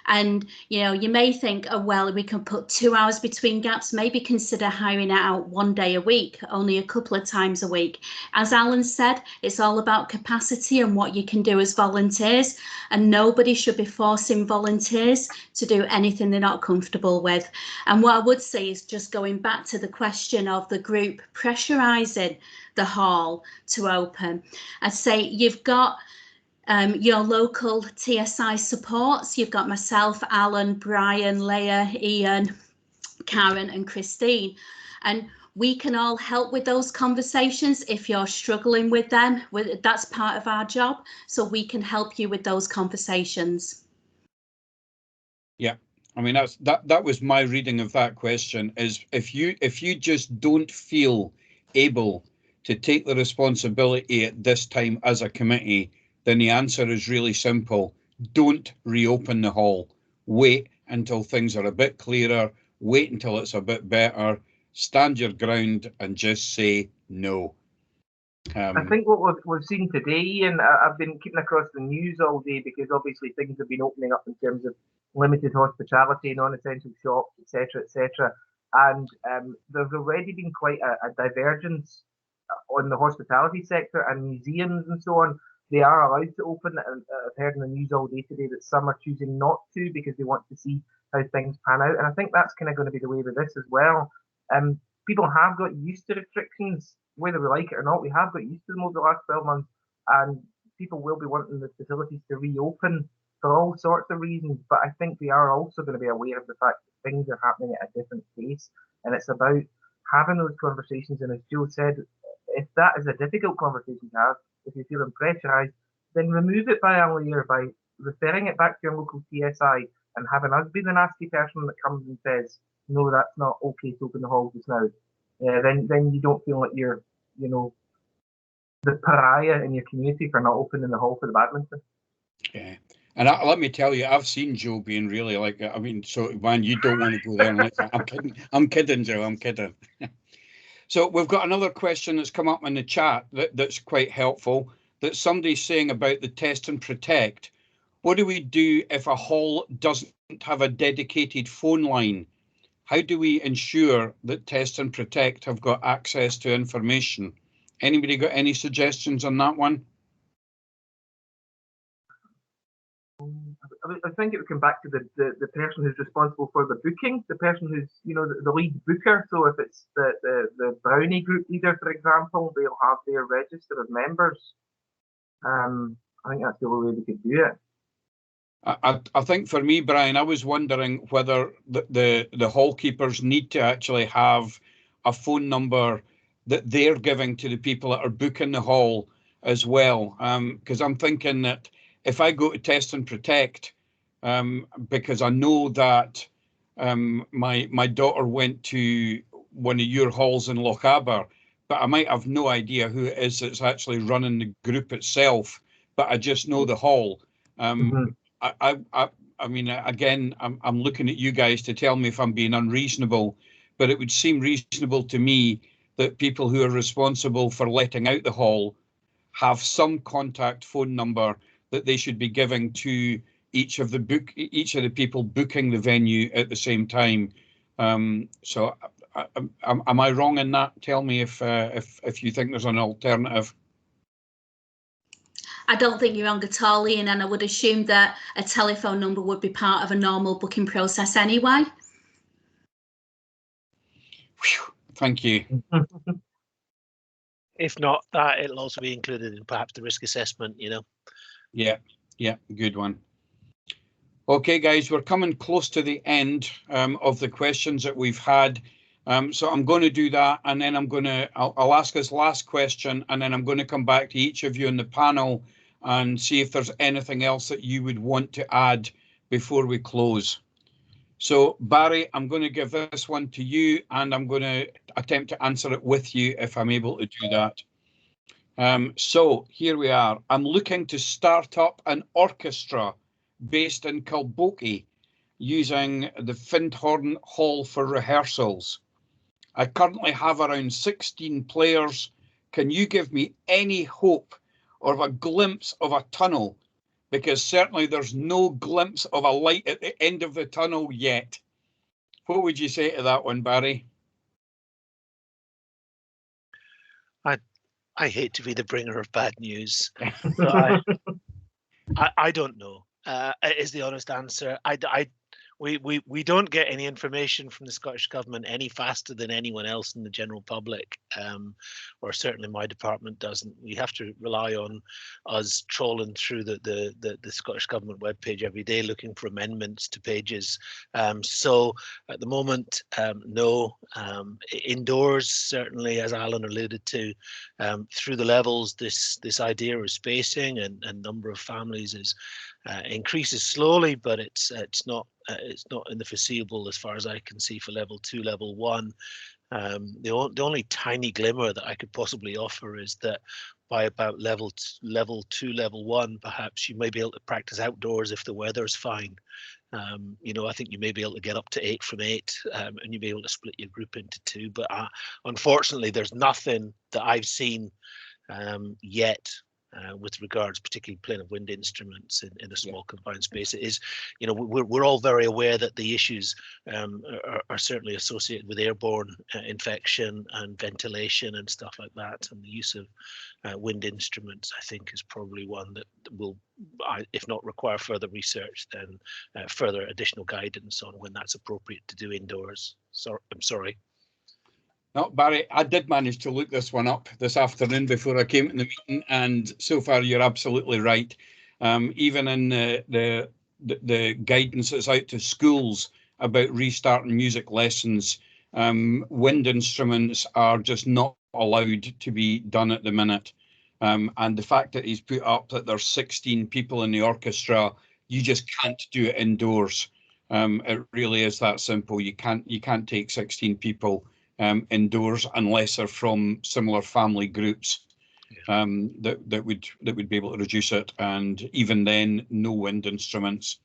And, you know, you may think, oh, well, we can put 2 hours between gaps, maybe consider hiring it out 1 day a week, only a couple of times a week. As Alan said, it's all about capacity and what you can do as volunteers, and nobody should be forcing volunteers to do anything they're not comfortable with. And what I would say is just going back to the question of the group pressurising the hall to open, I'd say you've got your local TSI supports. You've got myself, Alan, Brian, Leah, Ian, Karen and Christine. And we can all help with those conversations if you're struggling with them. That's part of our job. So we can help you with those conversations. Yeah, I mean, that was my reading of that question, is if you just don't feel able to take the responsibility at this time as a committee, then the answer is really simple. Don't reopen the hall. Wait until things are a bit clearer. Wait until it's a bit better. Stand your ground and just say no. I think what we've seen today, and I've been keeping across the news all day because obviously things have been opening up in terms of limited hospitality, non-essential shops, etc., etc. And there's already been quite a divergence on the hospitality sector and museums and so on. They are allowed to open, and I've heard in the news all day today that some are choosing not to because they want to see how things pan out. And I think that's kind of going to be the way with this as well. People have got used to restrictions, whether we like it or not. We have got used to them over the last 12 months, and people will be wanting the facilities to reopen for all sorts of reasons. But I think we are also going to be aware of the fact that things are happening at a different pace, and it's about having those conversations. And as Joe said, if that is a difficult conversation to have, if you're feeling pressurised, then remove it by a layer by referring it back to your local TSI and having us be the nasty person that comes and says, no, that's not okay to open the hall just now. Then you don't feel like you're, you know, the pariah in your community for not opening the hall for the badminton. Yeah. And let me tell you, I've seen Joe being really like, I mean, so man, you don't want to go there. And I'm kidding, Joe, I'm kidding. So we've got another question that's come up in the chat that's quite helpful, that somebody's saying about the test and protect. What do we do if a hall doesn't have a dedicated phone line? How do we ensure that test and protect have got access to information? Anybody got any suggestions on that one? I think it would come back to the person who's responsible for the booking, the person who's, you know, the lead booker. So if it's the Brownie group leader, for example, they'll have their register of members. I think that's the only way we could do it. I think for me, Brian, I was wondering whether the hall keepers need to actually have a phone number that they're giving to the people that are booking the hall as well. Because I'm thinking that if I go to test and protect, because I know that my daughter went to one of your halls in Lochaber, but I might have no idea who it is that's actually running the group itself, but I just know the hall. I mean, again, I'm looking at you guys to tell me if I'm being unreasonable, but it would seem reasonable to me that people who are responsible for letting out the hall have some contact phone number that they should be giving to each of the people booking the venue at the same time. So, am I wrong in that? Tell me if you think there's an alternative. I don't think you're wrong at all, Ian, and I would assume that a telephone number would be part of a normal booking process anyway. Whew, thank you. If not that, it'll also be included in perhaps the risk assessment, you know. Yeah, good one. Okay, guys, we're coming close to the end of the questions that we've had. So I'm going to do that, and then I'll ask this last question, and then I'm going to come back to each of you in the panel and see if there's anything else that you would want to add before we close. So Barry, I'm going to give this one to you, and I'm going to attempt to answer it with you if I'm able to do that. So here we are. I'm looking to start up an orchestra based in Kilbokie using the Findhorn Hall for rehearsals. I currently have around 16 players. Can you give me any hope or a glimpse of a tunnel? Because certainly there's no glimpse of a light at the end of the tunnel yet. What would you say to that one, Barry? I hate to be the bringer of bad news, but I don't know. Is the honest answer. We don't get any information from the Scottish Government any faster than anyone else in the general public, or certainly my department doesn't. We have to rely on us trawling through the Scottish Government webpage every day looking for amendments to pages. So at the moment, no. Indoors, certainly, as Alan alluded to, through the levels, this idea of spacing and number of families is increases slowly, but it's not in the foreseeable as far as I can see for level 2, level 1. The only tiny glimmer that I could possibly offer is that by about level 2, level 1, perhaps you may be able to practice outdoors if the weather's fine. You know, I think you may be able to get up to 8 from 8, and you'll be able to split your group into 2. But unfortunately, there's nothing that I've seen yet. With regards, particularly playing of wind instruments in a small confined space, it is, you know, we're all very aware that the issues are certainly associated with airborne infection and ventilation and stuff like that, and the use of wind instruments, I think, is probably one that will, if not require further research, then further additional guidance on when that's appropriate to do indoors. So I'm sorry. No, Barry, I did manage to look this one up this afternoon before I came to the meeting, and so far you're absolutely right. Even in the guidance that's out to schools about restarting music lessons, wind instruments are just not allowed to be done at the minute. And the fact that he's put up that there's 16 people in the orchestra, you just can't do it indoors. It really is that simple. You can't take 16 people indoors unless they're from similar family groups, that would be able to reduce it, and even then no wind instruments.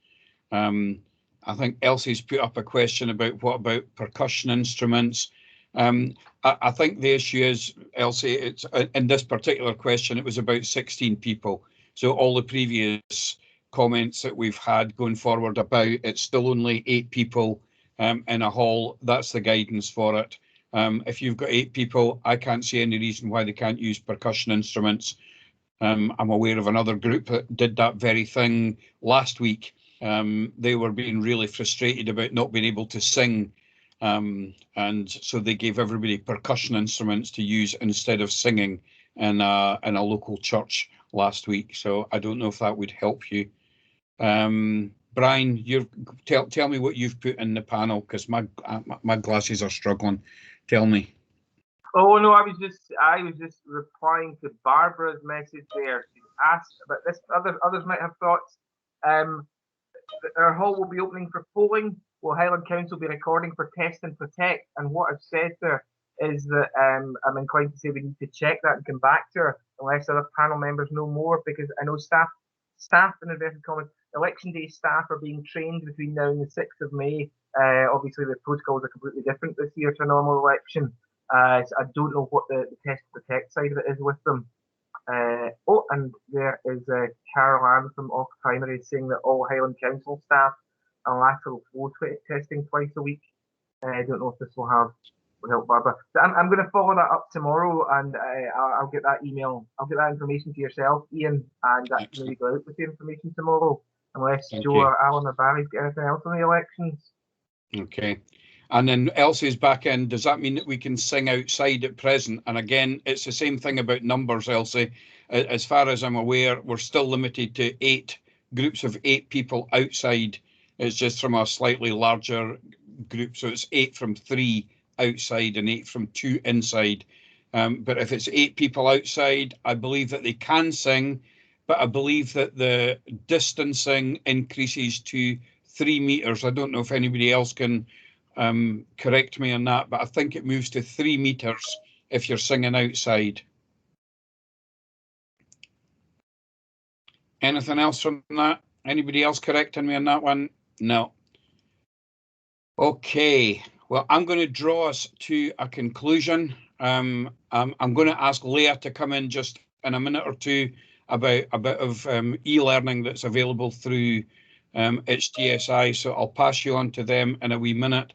I think Elsie's put up a question about what about percussion instruments. I think the issue is, Elsie, it's in this particular question it was about 16 people, so all the previous comments that we've had going forward about it's still only 8 people in a hall. That's the guidance for it. If you've got 8 people, I can't see any reason why they can't use percussion instruments. I'm aware of another group that did that very thing last week. They were being really frustrated about not being able to sing. And so they gave everybody percussion instruments to use instead of singing in a local church last week. So I don't know if that would help you. Brian, tell me what you've put in the panel, because my glasses are struggling. Tell me. Oh no, I was just replying to Barbara's message there. She asked about this. Others might have thoughts. Our hall will be opening for polling. Will Highland Council be recording for Test and Protect? And what I've said there is that I'm inclined to say we need to check that and come back to her unless other panel members know more, because I know staff in inverted commas, election day staff are being trained between now and the 6th of May. Obviously, the protocols are completely different this year to a normal election. So I don't know what the Test and Protect side of it is with them. And there is Carol Ann from Off Primary saying that all Highland Council staff are lateral flow testing twice a week. I don't know if this will help Barbara. So I'm going to follow that up tomorrow, and I'll get that email. I'll get that information to yourself, Ian, and that can maybe go out with the information tomorrow, unless Joe or Alan or Barry's got anything else on the elections. Okay. And then Elsie's back in. Does that mean that we can sing outside at present? And again, it's the same thing about numbers, Elsie. As far as I'm aware, we're still limited to 8 groups of 8 people outside. It's just from a slightly larger group. So it's 8 from 3 outside and 8 from 2 inside. But if it's 8 people outside, I believe that they can sing, but I believe that the distancing increases to 3 meters. I don't know if anybody else can correct me on that, but I think it moves to 3 meters if you're singing outside. Anything else from that? Anybody else correcting me on that one? No. Okay, Well, I'm going to draw us to a conclusion. I'm going to ask Leah to come in just in a minute or two about a bit of e-learning that's available through HTSI. So I'll pass you on to them in a wee minute.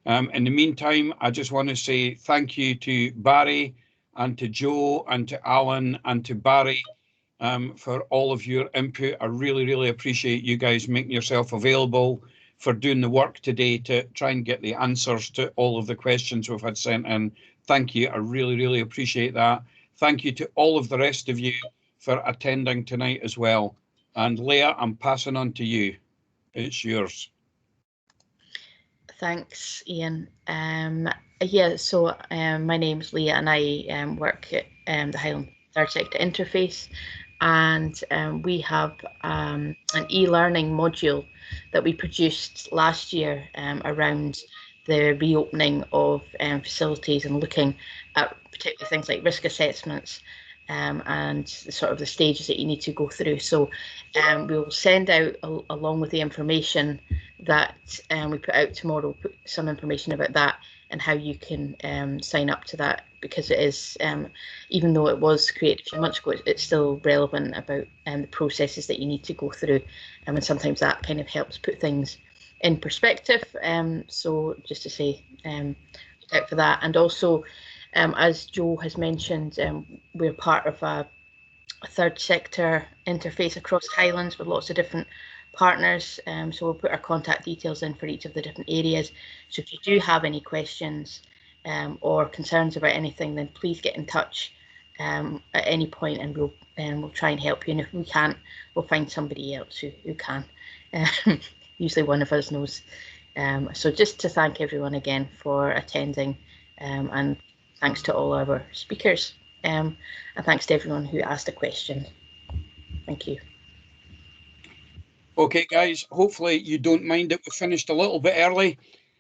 In the meantime, I just want to say thank you to Barry and to Joe and to Alan and to Barry for all of your input. I really, really appreciate you guys making yourself available for doing the work today to try and get the answers to all of the questions we've had sent in. Thank you. I really, really appreciate that. Thank you to all of the rest of you for attending tonight as well. And Leah, I'm passing on to you. It's yours. Thanks, Ian. Yeah, so my name's Leah and I work at the Highland Third Sector Interface, and we have an e-learning module that we produced last year around the reopening of facilities and looking at particularly things like risk assessments and sort of the stages that you need to go through. So we'll send out, along with the information that we put out tomorrow, we'll put some information about that and how you can sign up to that, because it is, even though it was created a few months ago, it's still relevant about the processes that you need to go through, and sometimes that kind of helps put things in perspective. So just to say, look out for that. And also, as Joe has mentioned, we're part of a third sector interface across Highlands with lots of different partners. So we'll put our contact details in for each of the different areas. So if you do have any questions or concerns about anything, then please get in touch at any point, and we'll try and help you. And if we can't, we'll find somebody else who can. Usually one of us knows. So just to thank everyone again for attending, and thanks to all our speakers, and thanks to everyone who asked a question. Thank you. Okay, guys, hopefully you don't mind that we finished a little bit early.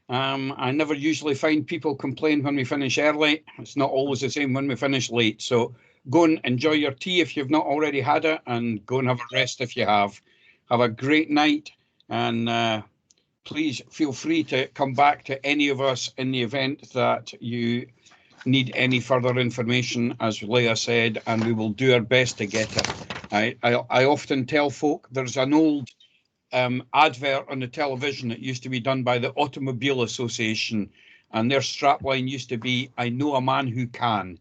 I never usually find people complain when we finish early. It's not always the same when we finish late. So go and enjoy your tea if you've not already had it, and go and have a rest if you have. Have a great night, and please feel free to come back to any of us in the event that you need any further information, as Leah said, and we will do our best to get it. I often tell folk there's an old advert on the television that used to be done by the Automobile Association, and their strapline used to be, "I know a man who can."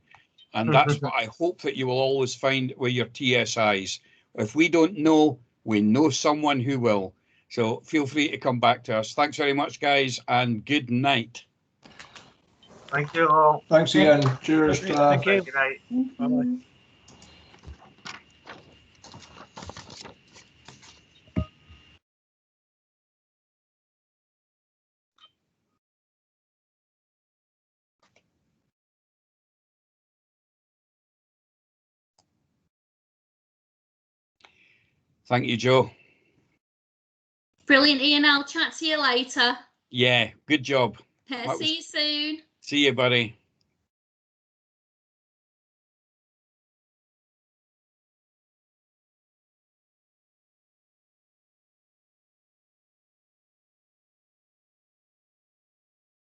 And that's what I hope that you will always find with your TSIs. If we don't know, we know someone who will. So feel free to come back to us. Thanks very much, guys, and good night. Thank you all. Thanks, Ian. Cheers. Thank you. Good night. Bye-bye. Thank you, Joe. Brilliant, Ian. I'll chat to you later. Yeah, good job. See you soon. See you, buddy.